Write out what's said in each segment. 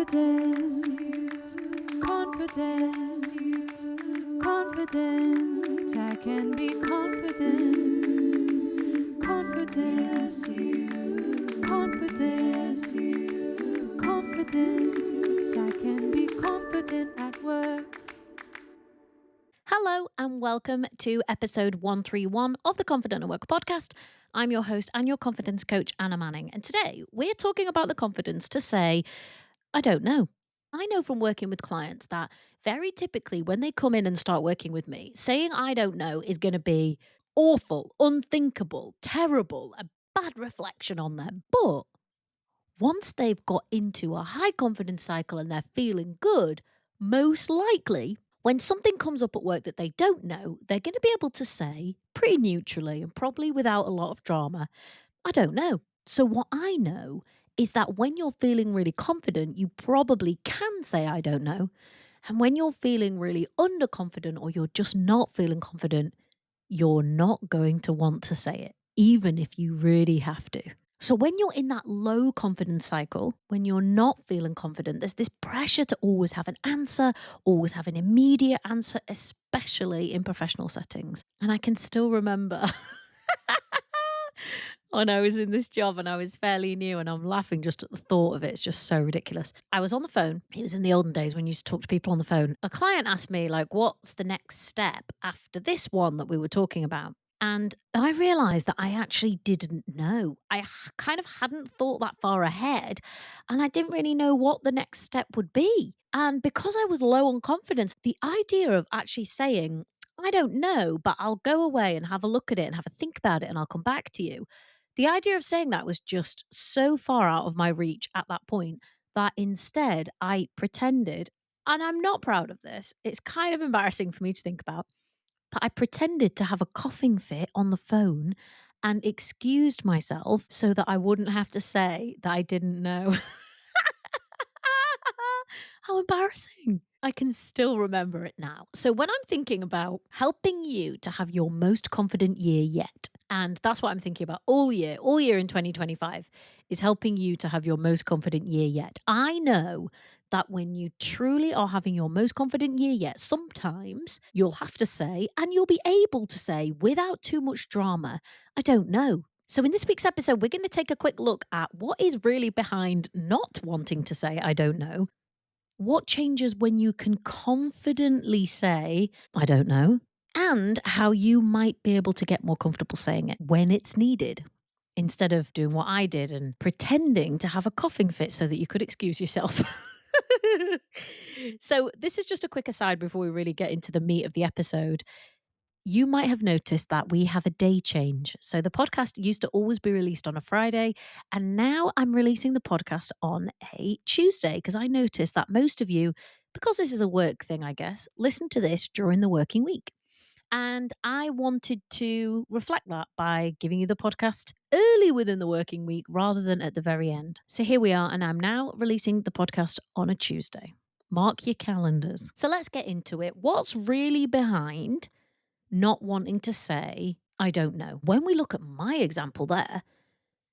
Confident, confident, confident. I can be confident, confident, confident, confident. I can be confident at work. Hello and welcome to episode 131 of the Confident at Work podcast. I'm your host and your confidence coach, Anna Manning. And today we're talking about the confidence to say, I don't know. I know from working with clients that very typically when they come in and start working with me, saying I don't know is going to be awful, unthinkable, terrible, a bad reflection on them. But once they've got into a high confidence cycle and they're feeling good, most likely when something comes up at work that they don't know, they're going to be able to say pretty neutrally and probably without a lot of drama, I don't know. So, what I know is that when you're feeling really confident, you probably can say, I don't know. And when you're feeling really underconfident or you're just not feeling confident, you're not going to want to say it, even if you really have to. So, when you're in that low confidence cycle, when you're not feeling confident, there's this pressure to always have an answer, always have an immediate answer, especially in professional settings. And I can still remember when I was in this job and I was fairly new, and I'm laughing just at the thought of it. It's just so ridiculous. I was on the phone. It was in the olden days when you used to talk to people on the phone. A client asked me, like, what's the next step after this one that we were talking about? And I realized that I actually didn't know. Kind of hadn't thought that far ahead, and I didn't really know what the next step would be. And because I was low on confidence, the idea of actually saying, I don't know, but I'll go away and have a look at it and have a think about it and I'll come back to you. The idea of saying that was just so far out of my reach at that point that instead I pretended, and I'm not proud of this. It's kind of embarrassing for me to think about, but I pretended to have a coughing fit on the phone and excused myself so that I wouldn't have to say that I didn't know. How embarrassing. I can still remember it now. So, when I'm thinking about helping you to have your most confident year yet, and that's what I'm thinking about all year in 2025, is helping you to have your most confident year yet. I know that when you truly are having your most confident year yet, sometimes you'll have to say, and you'll be able to say without too much drama, I don't know. So, in this week's episode, we're going to take a quick look at what is really behind not wanting to say, I don't know. What changes when you can confidently say, I don't know, and how you might be able to get more comfortable saying it when it's needed instead of doing what I did and pretending to have a coughing fit so that you could excuse yourself. So, this is just a quick aside before we really get into the meat of the episode. You might have noticed that we have a day change. So the podcast used to always be released on a Friday, and now I'm releasing the podcast on a Tuesday because I noticed that most of you, because this is a work thing, I guess, listen to this during the working week. And I wanted to reflect that by giving you the podcast early within the working week rather than at the very end. So here we are, and I'm now releasing the podcast on a Tuesday. Mark your calendars. So let's get into it. What's really behind not wanting to say, I don't know? When we look at my example there,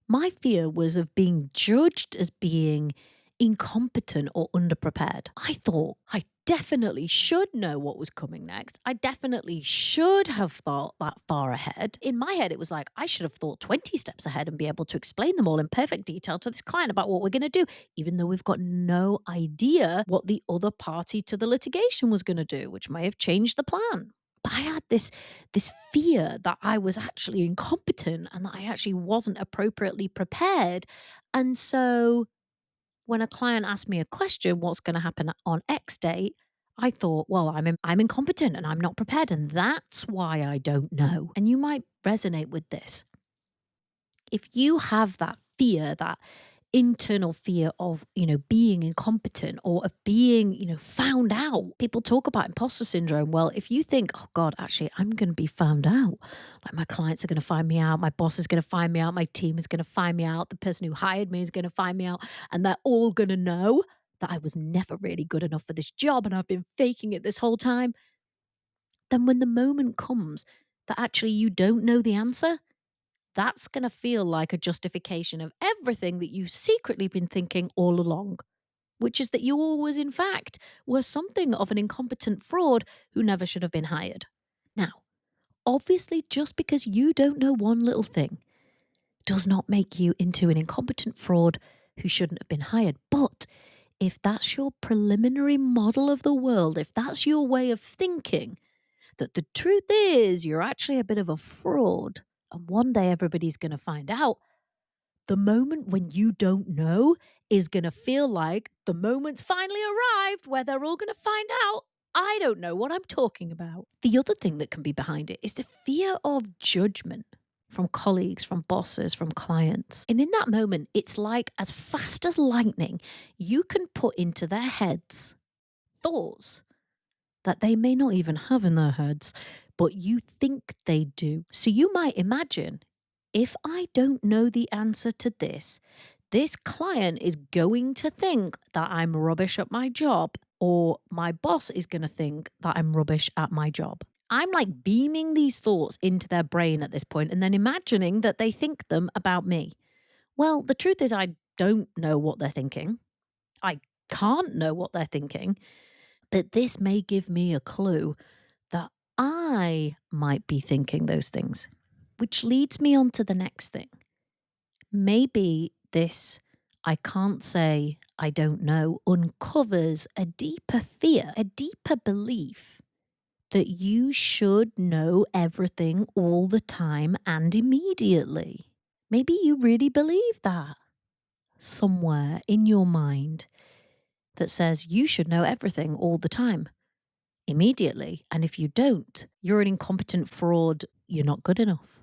my fear was of being judged as being incompetent or underprepared. I thought I definitely should know what was coming next. I definitely should have thought that far ahead. In my head, it was like, I should have thought 20 steps ahead and be able to explain them all in perfect detail to this client about what we're going to do, even though we've got no idea what the other party to the litigation was going to do, which may have changed the plan. But I had this fear that I was actually incompetent and that I actually wasn't appropriately prepared. And so when a client asked me a question, what's going to happen on X date? I thought, well, I'm incompetent and I'm not prepared. And that's why I don't know. And you might resonate with this. If you have that fear, that internal fear of, being incompetent or of being, found out. People talk about imposter syndrome. Well, if you think, oh God, actually, I'm going to be found out. Like my clients are going to find me out. My boss is going to find me out. My team is going to find me out. The person who hired me is going to find me out. And they're all going to know that I was never really good enough for this job and I've been faking it this whole time. Then when the moment comes that actually you don't know the answer, that's going to feel like a justification of everything that you've secretly been thinking all along. which is that you always, in fact, were something of an incompetent fraud who never should have been hired. Now, obviously, just because you don't know one little thing does not make you into an incompetent fraud who shouldn't have been hired. But if that's your preliminary model of the world, if that's your way of thinking, that the truth is you're actually a bit of a fraud, and one day everybody's going to find out, the moment when you don't know is going to feel like the moment's finally arrived where they're all going to find out I don't know what I'm talking about. The other thing that can be behind it is the fear of judgment from colleagues, from bosses, from clients. And in that moment, it's like as fast as lightning, you can put into their heads thoughts that they may not even have in their heads, but you think they do. So you might imagine, if I don't know the answer to this client is going to think that I'm rubbish at my job, or my boss is going to think that I'm rubbish at my job. I'm like beaming these thoughts into their brain at this point and then imagining that they think them about me. Well, the truth is, I don't know what they're thinking. I can't know what they're thinking, but this may give me a clue that I might be thinking those things, which leads me on to the next thing. Maybe this I can't say I don't know uncovers a deeper fear, a deeper belief that you should know everything all the time and immediately. Maybe you really believe that somewhere in your mind that says you should know everything all the time, immediately. And if you don't, you're an incompetent fraud. You're not good enough.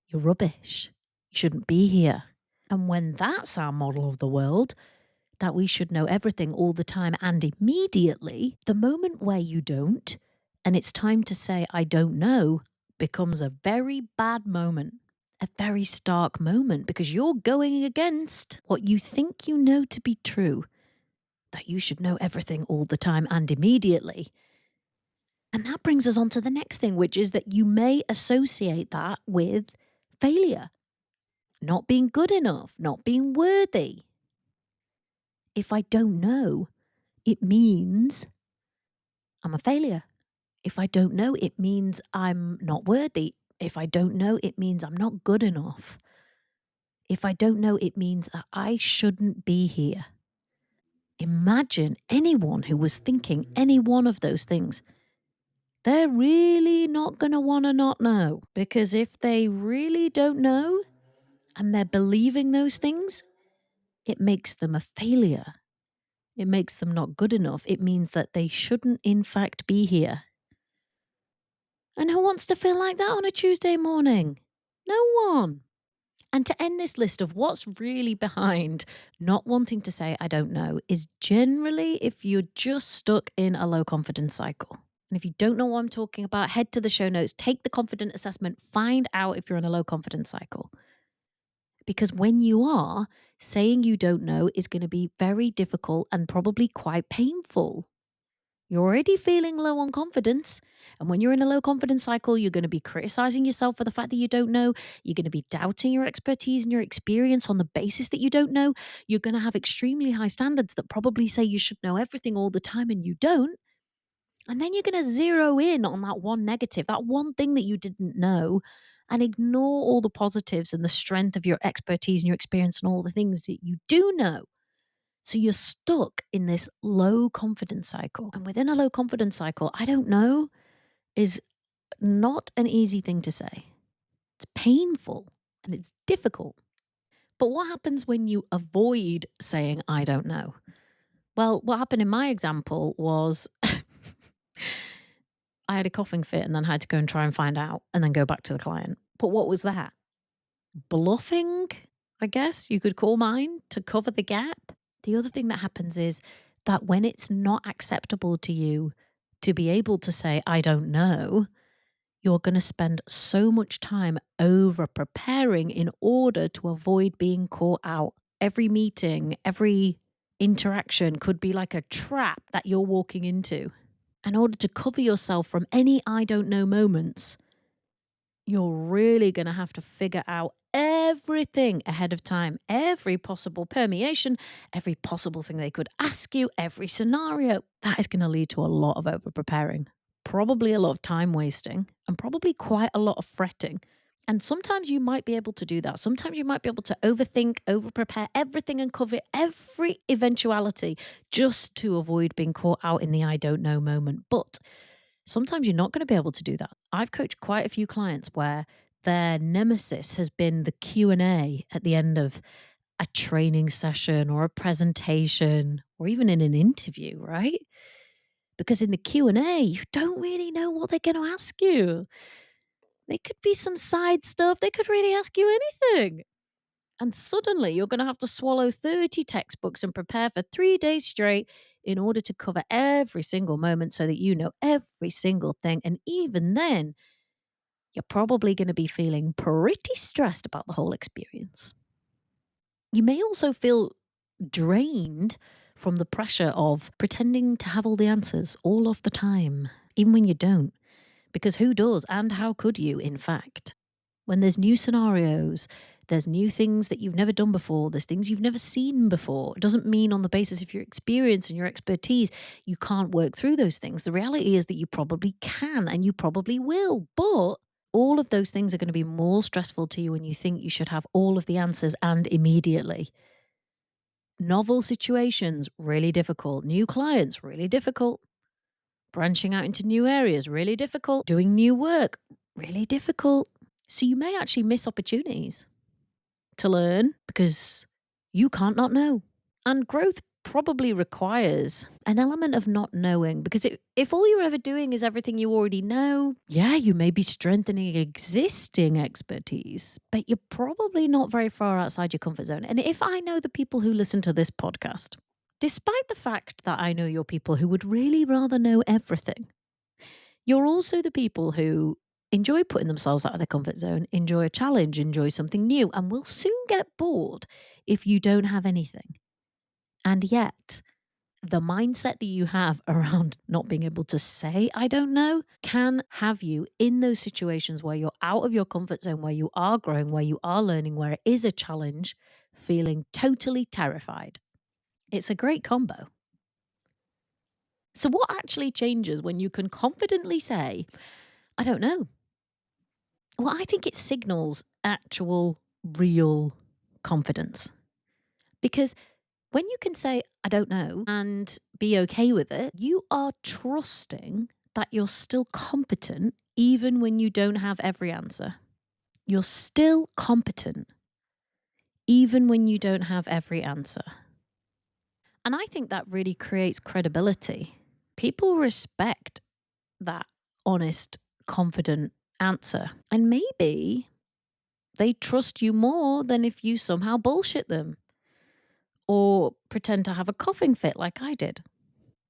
You're rubbish. You shouldn't be here. And when that's our model of the world, that we should know everything all the time and immediately, the moment where you don't, and it's time to say, I don't know, becomes a very bad moment, a very stark moment, because you're going against what you think you know to be true, that you should know everything all the time and immediately. And that brings us on to the next thing, which is that you may associate that with failure, not being good enough, not being worthy. If I don't know, it means I'm a failure. If I don't know, it means I'm not worthy. If I don't know, it means I'm not good enough. If I don't know, it means that I shouldn't be here. Imagine anyone who was thinking any one of those things. They're really not going to want to not know, because if they really don't know and they're believing those things, it makes them a failure. It makes them not good enough. It means that they shouldn't, in fact, be here. And who wants to feel like that on a Tuesday morning? No one. And to end this list of what's really behind not wanting to say, I don't know, is generally if you're just stuck in a low confidence cycle. And if you don't know what I'm talking about, head to the show notes, take the confident assessment, find out if you're in a low confidence cycle. Because when you are, saying you don't know is going to be very difficult and probably quite painful. You're already feeling low on confidence. And when you're in a low confidence cycle, you're going to be criticizing yourself for the fact that you don't know. You're going to be doubting your expertise and your experience on the basis that you don't know. You're going to have extremely high standards that probably say you should know everything all the time and you don't. And then you're going to zero in on that one negative, that one thing that you didn't know, and ignore all the positives and the strength of your expertise and your experience and all the things that you do know. So you're stuck in this low confidence cycle. And within a low confidence cycle, I don't know, is not an easy thing to say. It's painful and it's difficult. But what happens when you avoid saying, I don't know? Well, what happened in my example was I had a coughing fit and then had to go and try and find out and then go back to the client. But what was that? Bluffing, I guess you could call mine, to cover the gap. The other thing that happens is that when it's not acceptable to you to be able to say, I don't know, you're going to spend so much time over preparing in order to avoid being caught out. Every meeting, every interaction could be like a trap that you're walking into. In order to cover yourself from any I don't know moments, you're really going to have to figure out everything ahead of time, every possible permeation, every possible thing they could ask you, every scenario. That is going to lead to a lot of over preparing, probably a lot of time wasting, and probably quite a lot of fretting. And sometimes you might be able to do that. Sometimes you might be able to overthink, over prepare everything and cover every eventuality just to avoid being caught out in the I don't know moment. But sometimes you're not going to be able to do that. I've coached quite a few clients where their nemesis has been the Q&A at the end of a training session or a presentation or even in an interview, right? Because in the Q&A, you don't really know what they're going to ask you. They could be some side stuff. They could really ask you anything. And suddenly you're going to have to swallow 30 textbooks and prepare for 3 days straight in order to cover every single moment so that you know every single thing. And even then, you're probably going to be feeling pretty stressed about the whole experience. You may also feel drained from the pressure of pretending to have all the answers all of the time, even when you don't. Because who does? And how could you, in fact? When there's new scenarios, there's new things that you've never done before, there's things you've never seen before. It doesn't mean on the basis of your experience and your expertise, you can't work through those things. The reality is that you probably can and you probably will. But all of those things are going to be more stressful to you when you think you should have all of the answers and immediately. Novel situations, really difficult. New clients, really difficult. Branching out into new areas, really difficult. Doing new work, really difficult. So you may actually miss opportunities to learn because you can't not know. And growth probably requires an element of not knowing because if all you're ever doing is everything you already know, yeah, you may be strengthening existing expertise, but you're probably not very far outside your comfort zone. And if I know the people who listen to this podcast, despite the fact that I know you're people who would really rather know everything, you're also the people who enjoy putting themselves out of their comfort zone, enjoy a challenge, enjoy something new, and will soon get bored if you don't have anything. And yet, the mindset that you have around not being able to say, I don't know, can have you in those situations where you're out of your comfort zone, where you are growing, where you are learning, where it is a challenge, feeling totally terrified. It's a great combo. So, what actually changes when you can confidently say, I don't know? Well, I think it signals actual, real confidence. Because when you can say, I don't know, and be okay with it, you are trusting that you're still competent even when you don't have every answer. You're still competent even when you don't have every answer. And I think that really creates credibility. People respect that honest, confident answer. And maybe they trust you more than if you somehow bullshit them or pretend to have a coughing fit like I did.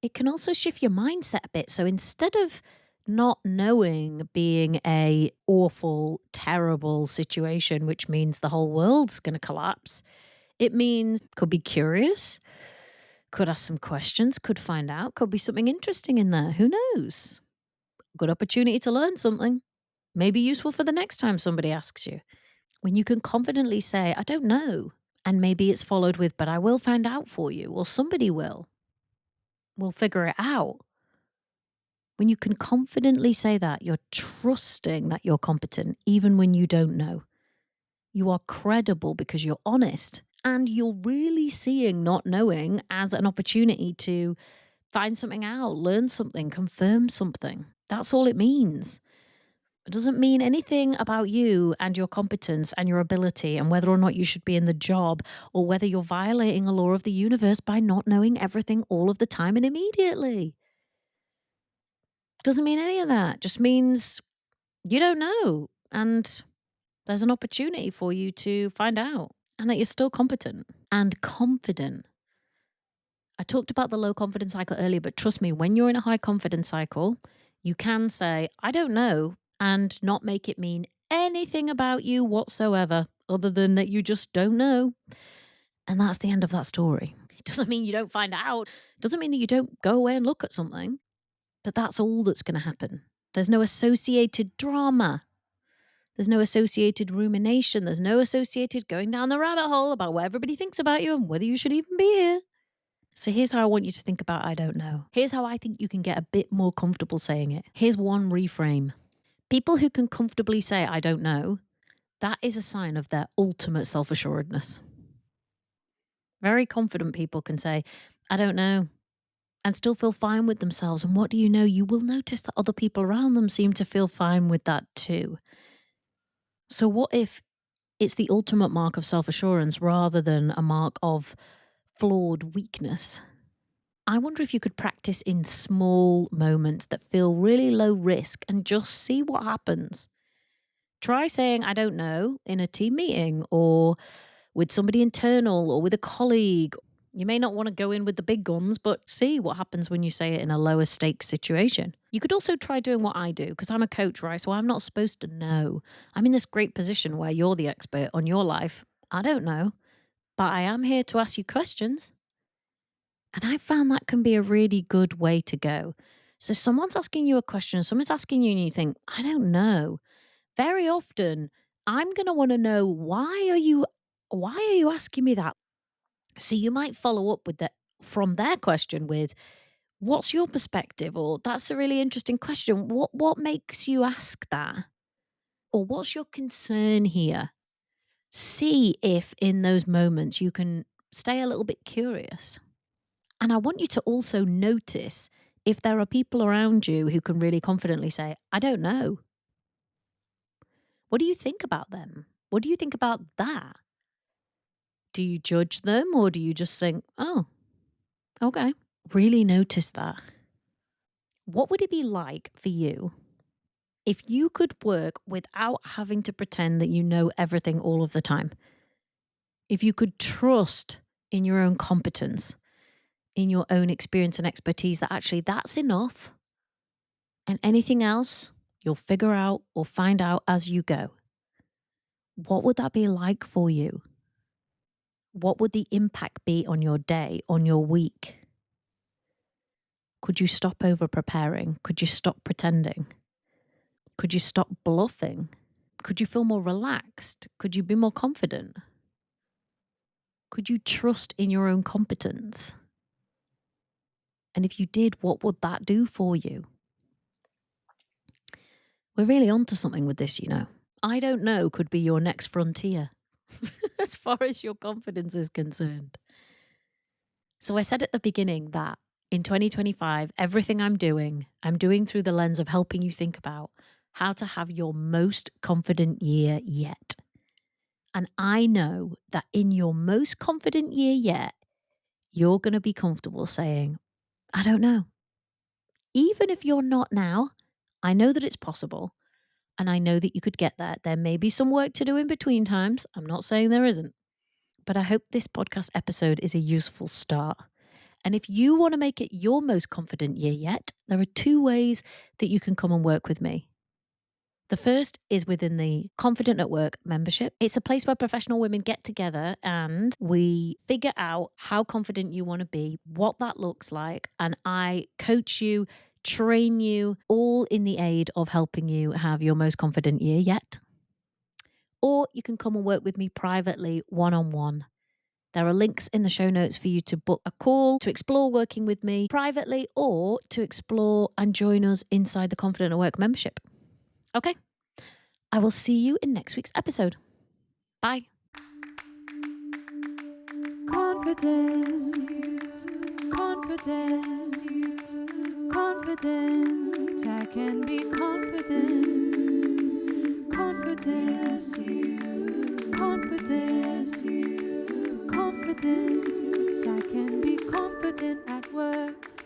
It can also shift your mindset a bit. So instead of not knowing being a awful, terrible situation, which means the whole world's going to collapse, it means could be curious, could ask some questions, could find out, could be something interesting in there. Who knows? Good opportunity to learn something. Maybe useful for the next time somebody asks you. When you can confidently say, I don't know. And maybe it's followed with, but I will find out for you, or somebody will. We'll figure it out. When you can confidently say that, you're trusting that you're competent, even when you don't know. You are credible because you're honest and you're really seeing not knowing as an opportunity to find something out, learn something, confirm something. That's all it means. It doesn't mean anything about you and your competence and your ability and whether or not you should be in the job or whether you're violating a law of the universe by not knowing everything all of the time and immediately. Doesn't mean any of that. Just means you don't know. And there's an opportunity for you to find out and that you're still competent and confident. I talked about the low confidence cycle earlier, but trust me, when you're in a high confidence cycle, you can say, I don't know, and not make it mean anything about you whatsoever, other than that you just don't know. And that's the end of that story. It doesn't mean you don't find out, it doesn't mean that you don't go away and look at something, but that's all that's going to happen. There's no associated drama. There's no associated rumination. There's no associated going down the rabbit hole about what everybody thinks about you and whether you should even be here. So here's how I want you to think about I don't know. Here's how I think you can get a bit more comfortable saying it. Here's one reframe. People who can comfortably say I don't know, that is a sign of their ultimate self-assuredness. Very confident people can say, I don't know, and still feel fine with themselves. And what do you know? You will notice that other people around them seem to feel fine with that too. So what if it's the ultimate mark of self-assurance rather than a mark of flawed weakness? I wonder if you could practice in small moments that feel really low risk and just see what happens. Try saying, I don't know, in a team meeting or with somebody internal or with a colleague. You may not want to go in with the big guns, but see what happens when you say it in a lower stakes situation. You could also try doing what I do, because I'm a coach, right? So I'm not supposed to know. I'm in this great position where you're the expert on your life. I don't know, but I am here to ask you questions. And I found that can be a really good way to go. So someone's asking you a question, someone's asking you and you think, I don't know. Very often, I'm going to want to know, why are you asking me that? So you might follow up with that from their question with, what's your perspective? Or that's a really interesting question. What makes you ask that? Or what's your concern here? See if in those moments you can stay a little bit curious. And I want you to also notice if there are people around you who can really confidently say, I don't know. What do you think about them? What do you think about that? Do you judge them or do you just think, oh, okay? Really notice that. What would it be like for you if you could work without having to pretend that you know everything all of the time? If you could trust in your own competence, in your own experience and expertise, that actually that's enough, and anything else you'll figure out or find out as you go. What would that be like for you? What would the impact be on your day, on your week? Could you stop over preparing? Could you stop pretending? Could you stop bluffing? Could you feel more relaxed? Could you be more confident? Could you trust in your own competence? And if you did, what would that do for you? We're really onto something with this, you know. I don't know could be your next frontier as far as your confidence is concerned. So I said at the beginning that in 2025, everything I'm doing through the lens of helping you think about how to have your most confident year yet. And I know that in your most confident year yet, you're going to be comfortable saying, I don't know. Even if you're not now, I know that it's possible. And I know that you could get there. There may be some work to do in between times. I'm not saying there isn't. But I hope this podcast episode is a useful start. And if you want to make it your most confident year yet, there are 2 ways that you can come and work with me. The first is within the Confident at Work membership. It's a place where professional women get together and we figure out how confident you want to be, what that looks like, and I coach you, train you, all in the aid of helping you have your most confident year yet. Or you can come and work with me privately, one-on-one. There are links in the show notes for you to book a call, to explore working with me privately, or to explore and join us inside the Confident at Work membership. Okay? I will see you in next week's episode. Bye. Confident, confident, confident. I can be confident, confident, confident, confident. I can be confident at work.